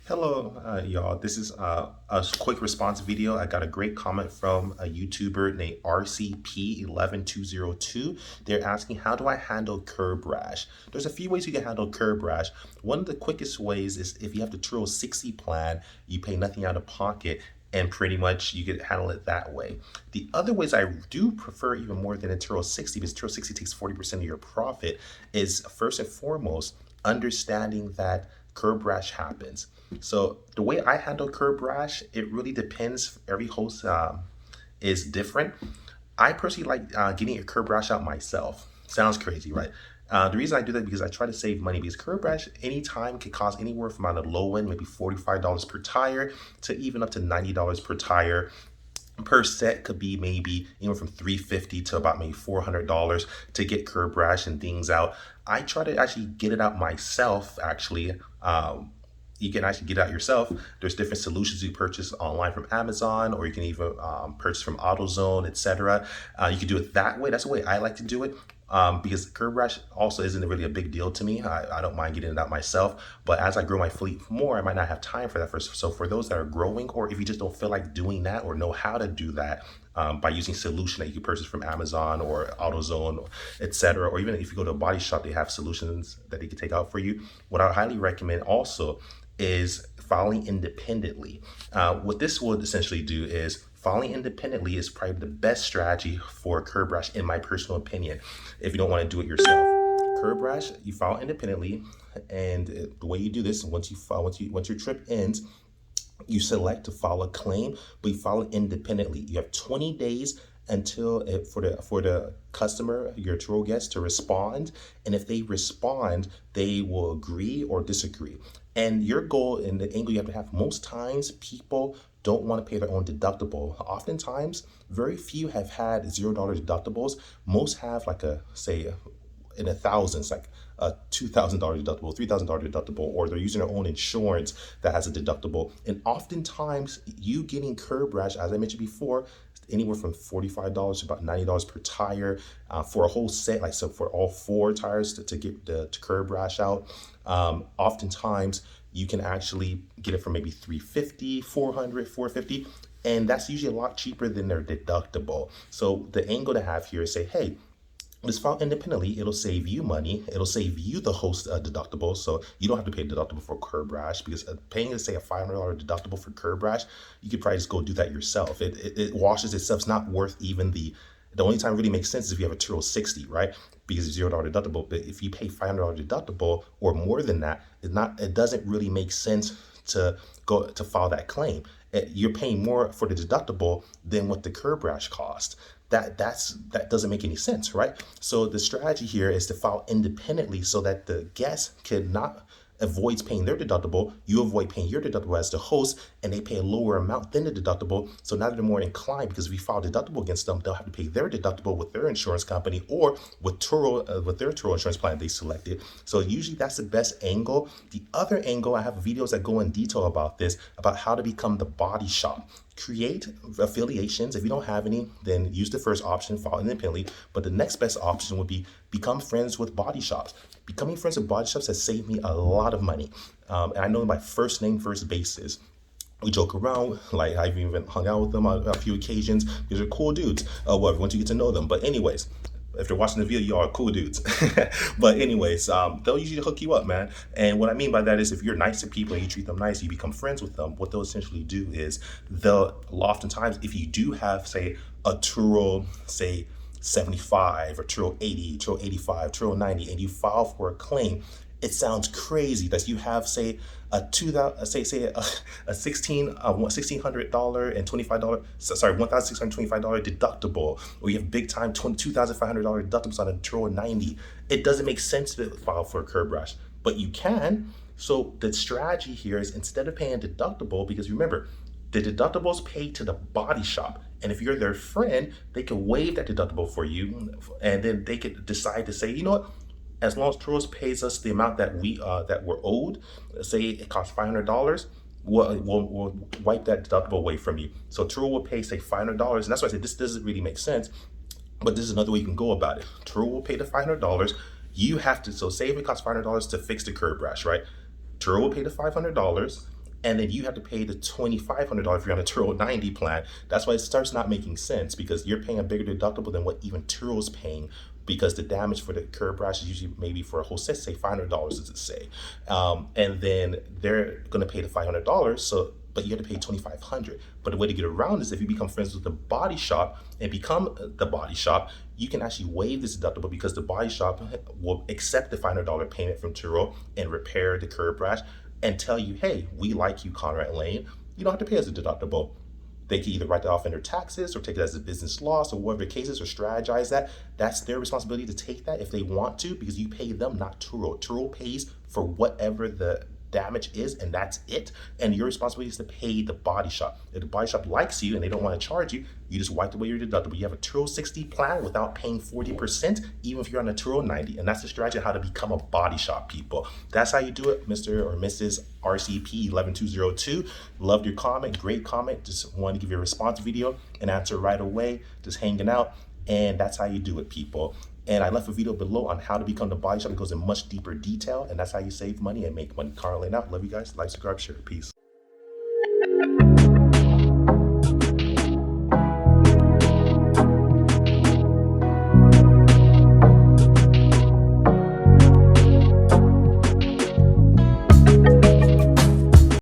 Hello, y'all. This is a quick response video. I got a great comment from a YouTuber named RCP11202. They're asking, how do I handle curb rash? There's a few ways you can handle curb rash. One of the quickest ways is if you have the Turo 60 plan, you pay nothing out of pocket, and pretty much you can handle it that way. The other ways I do prefer even more than a Turo 60, because Turo 60 takes 40% of your profit, is first and foremost understanding that curb rash happens. So the way I handle curb rash, it really depends. Every host is different. I personally like getting a curb rash out myself. Sounds crazy, right? The reason I do that because I try to save money, because curb rash anytime can cost anywhere from on the low end, maybe $45 per tire to even up to $90 per tire. Per set could be maybe anywhere from $350 to about maybe $400 to get curb rash and things out. I try to actually get it out myself, actually. You can actually get out yourself. There's different solutions you purchase online from Amazon, or you can even purchase from AutoZone, etc. You can do it that way. That's the way I like to do it. Because curb rash also isn't really a big deal to me. I don't mind getting it out myself, but as I grow my fleet more, I might not have time for that first. So for those that are growing, or if you just don't feel like doing that or know how to do that, by using solution that you can purchase from Amazon or AutoZone, etc., or even if you go to a body shop, they have solutions that they can take out for you. What I highly recommend also is filing independently. What this would essentially do is filing independently is probably the best strategy for curb rash, in my personal opinion, if you don't want to do it yourself. Curb rash, you file independently, and the way you do this, once your trip ends, you select to file a claim, but you file it independently. You have 20 days until for the customer, your Turo guest, to respond. And if they respond, they will agree or disagree. And your goal and the angle you have to have, most times people don't want to pay their own deductible. Oftentimes, very few have had $0 deductibles. Most have like a, say, in the thousands, like a $2,000 deductible, $3,000 deductible, or they're using their own insurance that has a deductible. And oftentimes, you getting curb rash, as I mentioned before, anywhere from $45 to about $90 per tire for a whole set, like so for all four tires to get the curb rash out. Oftentimes, you can actually get it for maybe $350, $400, $450, and that's usually a lot cheaper than their deductible. So the angle to have here is say, hey, just file independently. It'll save you money. It'll save you the host deductible, so you don't have to pay a deductible for curb rash, because paying, say, a $500 deductible for curb rash, you could probably just go do that yourself. It washes itself. It's not worth even the only time it really makes sense is if you have a Turo 60, right? Because it's $0 deductible. But if you pay $500 deductible or more than that, it doesn't really make sense to go to file that claim. You're paying more for the deductible than what the curb rash cost. That doesn't make any sense, right? So the strategy here is to file independently so that the guest cannot avoids paying their deductible, you avoid paying your deductible as the host, and they pay a lower amount than the deductible. So now they're more inclined, because if we file deductible against them, they'll have to pay their deductible with their insurance company or with Turo, with their Turo insurance plan they selected. So usually that's the best angle. The other angle, I have videos that go in detail about this, about how to become the body shop. Create affiliations. If you don't have any, then use the first option, file independently. But the next best option would be become friends with body shops. Becoming friends with body shops has saved me a lot of money. And I know them by first name, first basis. We joke around, like I've even hung out with them on a few occasions because they're cool dudes. Whatever, once you get to know them. But anyways, if they're watching the video, you are cool dudes. But anyways, they'll usually hook you up, man. And what I mean by that is, if you're nice to people and you treat them nice, you become friends with them. What they'll essentially do is oftentimes, if you do have, say, a Turo, say, 75 or Turo 80, Turo 85, Turo 90, and you file for a claim, it sounds crazy that you have, say, a $1,600 and $1,625 deductible, or you have big time $2,500 deductibles on a Turo 90. It doesn't make sense to file for a curb rash, but you can. So the strategy here is, instead of paying a deductible, because remember, the deductible is paid to the body shop. And if you're their friend, they can waive that deductible for you. And then they could decide to say, you know what, as long as Turo pays us the amount that we're owed, say it costs $500, we'll wipe that deductible away from you. So Turo will pay, say, $500. And that's why I said this doesn't really make sense. But this is another way you can go about it. Turo will pay the $500. You have to, so say if it costs $500 to fix the curb rash, right? Turo will pay the $500. and then you have to pay the $2,500 if you're on a Turo 90 plan. That's why it starts not making sense, because you're paying a bigger deductible than what even Turo's paying, because the damage for the curb rash is usually maybe for a whole set, say $500, as it say, and then they're going to pay the $500. So but you have to pay $2,500. But the way to get around is if you become friends with the body shop and become the body shop, you can actually waive this deductible, because the body shop will accept the $500 payment from Turo and repair the curb rash and tell you, hey, we like you, Conrad and Layn. You don't have to pay as a deductible. They can either write that off in their taxes or take it as a business loss or whatever the case is, or strategize that. That's their responsibility to take that if they want to, because you pay them, not Turo. Turo pays for whatever the damage is, and that's it. And your responsibility is to pay the body shop. If the body shop likes you and they don't want to charge you, you just wipe away your deductible. You have a Turo 60 plan without paying 40%, even if you're on a Turo 90. And that's the strategy of how to become a body shop, people. That's how you do it, Mr. or Mrs. RCP 11202. Loved your comment, great comment. Just wanted to give you a response video and answer right away, just hanging out. And that's how you do it, people. And I left a video below on how to become the body shop. It goes in much deeper detail, and that's how you save money and make money. Conrad Layn out. Love you guys. Like, subscribe, share. Peace.